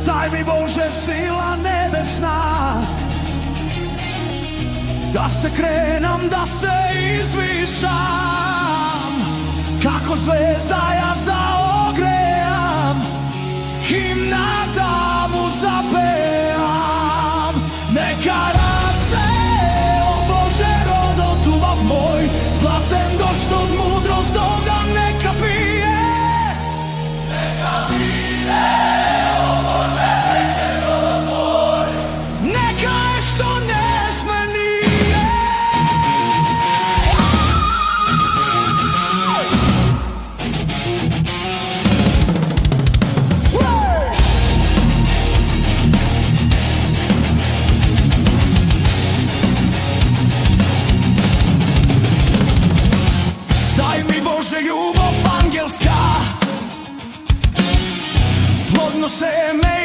Daj mi Bože sila nebesna, da se krenam, da se izvišam, kako zvezda jazda ogrejam, himna da mu zapevam. Neka raste, o Bože, rodom tubav moj, zlatem došt od mudrost Boga neka pije. Neka pije, o Bože, veće rodom tvoj, neka je što ne sme nije. Daj mi Bože ljubav angelska, plodno seme